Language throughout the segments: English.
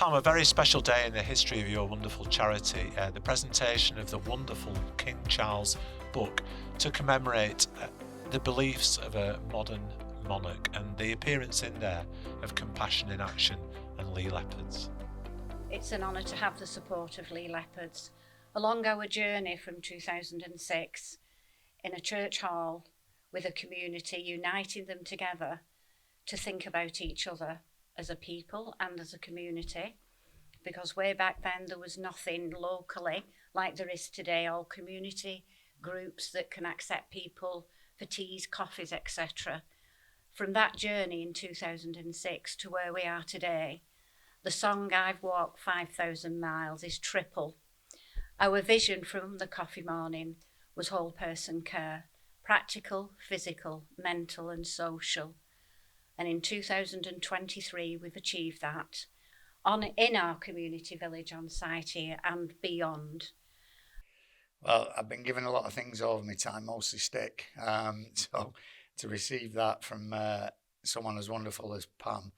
Pam, a very special day in the history of your wonderful charity, the presentation of the wonderful King Charles book to commemorate the beliefs of a modern monarch and the appearance in there of Compassion in Action and Leigh Leopards. It's an honour to have the support of Leigh Leopards along our journey from 2006 in a church hall with a community, uniting them together to think about each other as a people and as a community, because way back then there was nothing locally like there is today, all community groups that can accept people for teas, coffees, etc. From that journey in 2006 to where we are today, the song I've Walked 5,000 Miles is triple. Our vision from the coffee morning was whole person care, practical, physical, mental and social. And in 2023 we've achieved that in our community village on site here and beyond. Well, I've been given a lot of things over my time, mostly stick. So to receive that from someone as wonderful as Pam,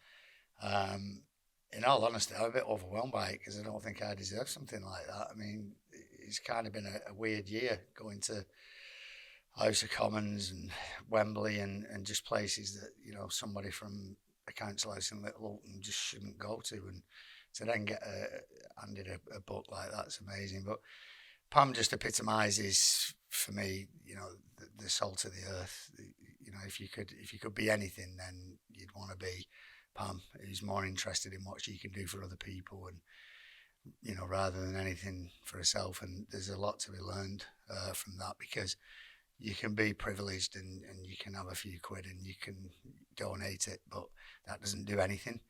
in all honesty, I'm a bit overwhelmed by it because I don't think I deserve something like that. I mean, it's kind of been a weird year going to House of Commons and Wembley and just places that, you know, somebody from a council house in Little Hulton just shouldn't go to. And to then get handed a book like that's amazing. But Pam just epitomises for me, you know, the salt of the earth. You know, if you could be anything, then you'd want to be Pam, who's more interested in what she can do for other people, and you know, rather than anything for herself. And there's a lot to be learned from that, because you can be privileged and you can have a few quid and you can donate it, but that doesn't do anything.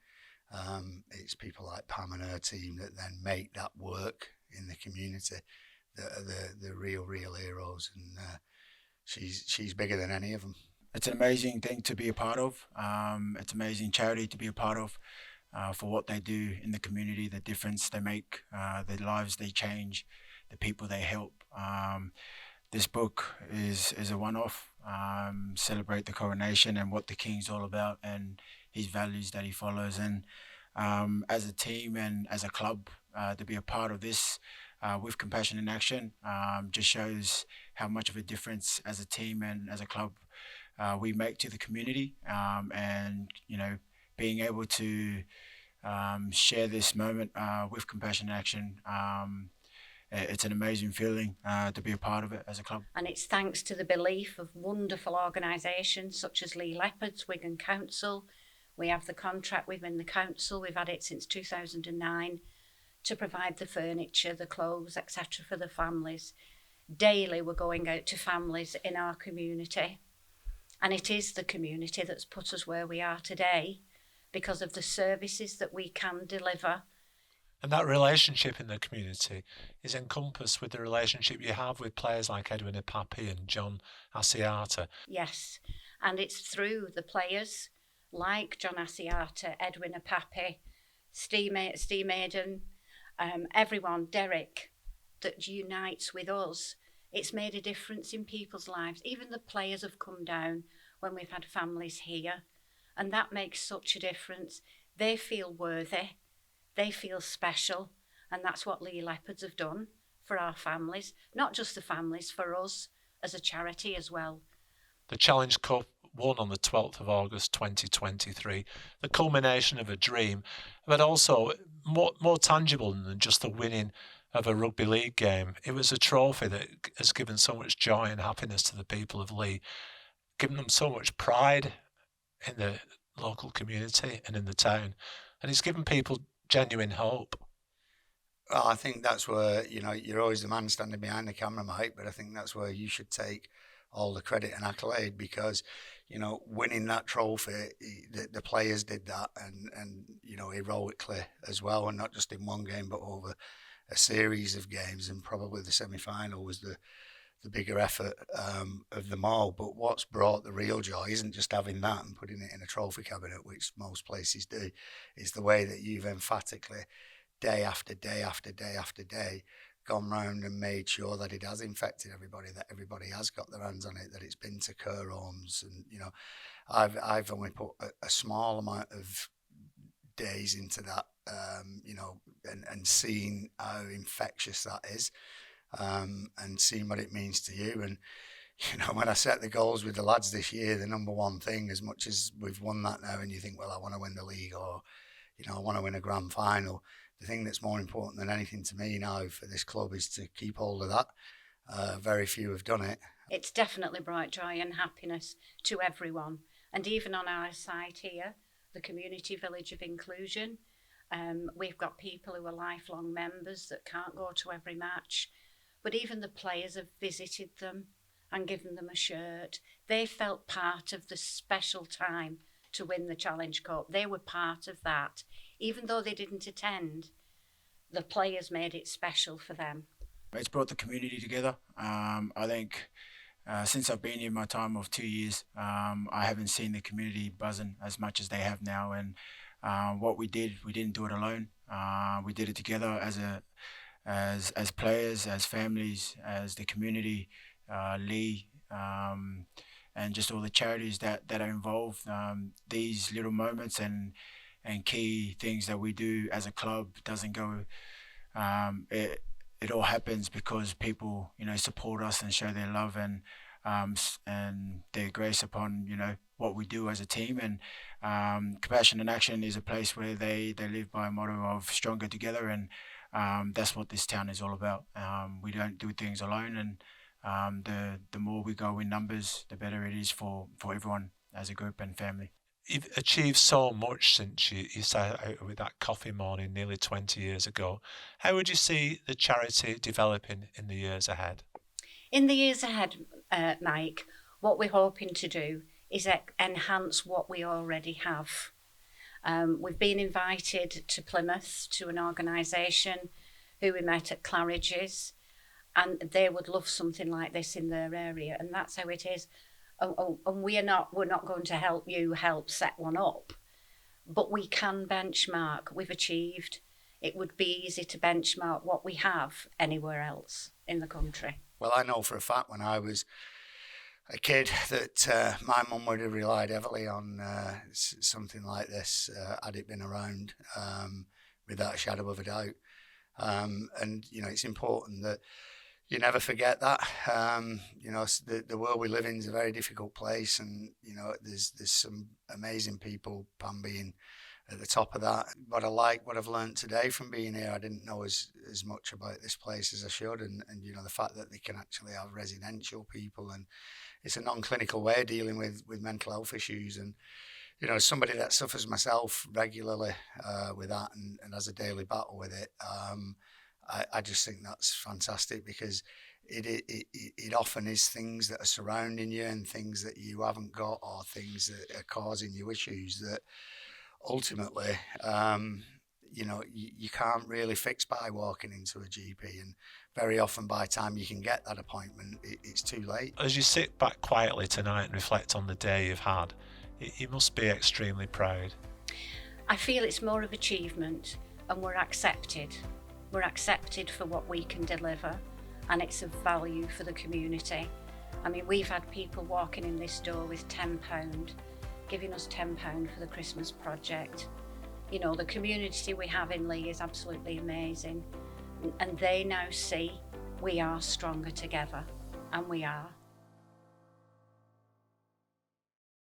It's people like Pam and her team that then make that work in the community that are the real heroes, and she's bigger than any of them. It's an amazing thing to be a part of. It's an amazing charity to be a part of, for what they do in the community, the difference they make, the lives they change, the people they help. This book is a one-off, celebrate the coronation and what the King's all about and his values that he follows. And as a team and as a club, to be a part of this with Compassion in Action just shows how much of a difference as a team and as a club we make to the community, and you know, being able to share this moment with Compassion in Action, it's an amazing feeling to be a part of it as a club. And it's thanks to the belief of wonderful organisations such as Leigh Leopards, Wigan Council. We have the contract within the council, we've had it since 2009, to provide the furniture, the clothes, etc. for the families. Daily we're going out to families in our community. And it is the community that's put us where we are today because of the services that we can deliver. And that relationship in the community is encompassed with the relationship you have with players like Edwin Apapi and John Asiata. Yes, and it's through the players like John Asiata, Edwin Apapi, Steve Maiden, everyone, Derek, that unites with us. It's made a difference in people's lives. Even the players have come down when we've had families here, and that makes such a difference. They feel worthy, they feel special, and that's what Leigh Leopards have done for our families, not just the families, for us as a charity as well. The Challenge Cup won on the 12th of August 2023, the culmination of a dream, but also more tangible than just the winning of a rugby league game. It was a trophy that has given so much joy and happiness to the people of Leigh, given them so much pride in the local community and in the town, and it's given people genuine hope. Well, I think that's where, you know, you're always the man standing behind the camera, Mike, but I think that's where you should take all the credit and accolade, because, you know, winning that trophy, the players did that, and you know, heroically as well, and not just in one game but over a series of games, and probably the semi-final was the bigger effort of them all. But what's brought the real joy isn't just having that and putting it in a trophy cabinet, which most places do, is the way that you've emphatically, day after day after day after day, gone round and made sure that it has infected everybody, that everybody has got their hands on it, that it's been to care homes. And, you know, I've only put a small amount of days into that, and seeing how infectious that is, and seeing what it means to you. And when I set the goals with the lads this year, the number one thing, as much as we've won that now, and you think, well, I want to win the league, or I want to win a grand final. The thing that's more important than anything to me now for this club is to keep hold of that. Very few have done it. It's definitely brought joy and happiness to everyone. And even on our site here, the Community Village of Inclusion, we've got people who are lifelong members that can't go to every match. But even the players have visited them and given them a shirt. They felt part of the special time to win the Challenge Cup. They were part of that. Even though they didn't attend, the players made it special for them. It's brought the community together. I think since I've been here my time of 2 years, I haven't seen the community buzzing as much as they have now. And what we didn't do it alone. We did it together as players, as families, as the community, Leigh, and just all the charities that are involved. These little moments and key things that we do as a club doesn't go. It all happens because people, support us and show their love and their grace upon, what we do as a team. And Compassion in Action is a place where they live by a motto of stronger together, and that's what this town is all about. We don't do things alone, and the more we go in numbers, the better it is for everyone as a group and family. You've achieved so much since you started out with that coffee morning nearly 20 years ago. How would you see the charity developing in the years ahead? In the years ahead, Mike, what we're hoping to do is enhance what we already have. We've been invited to Plymouth to an organisation who we met at Claridge's, and they would love something like this in their area, and that's how it is. And we're not going to help you help set one up, but we can benchmark. We've achieved. It would be easy to benchmark what we have anywhere else in the country. Well, I know for a fact when I was a kid that my mum would have relied heavily on something like this had it been around, without a shadow of a doubt. And it's important that you never forget that. The world we live in is a very difficult place, and there's some amazing people, Pam being at the top of that. What I've learned today from being here, I didn't know as much about this place as I should, and the fact that they can actually have residential people, and it's a non-clinical way of dealing with mental health issues. And as somebody that suffers myself regularly with that and has a daily battle with it, I just think that's fantastic, because it often is things that are surrounding you and things that you haven't got, or things that are causing you issues that ultimately you can't really fix by walking into a GP, and very often by the time you can get that appointment, it's too late. As you sit back quietly tonight and reflect on the day you've had, you must be extremely proud. I feel it's more of achievement, and we're accepted. We're accepted for what we can deliver, and it's of value for the community. I mean, we've had people walking in this door with £10, giving us £10 for the Christmas project. The community we have in Leigh is absolutely amazing, and they now see we are stronger together, and we are.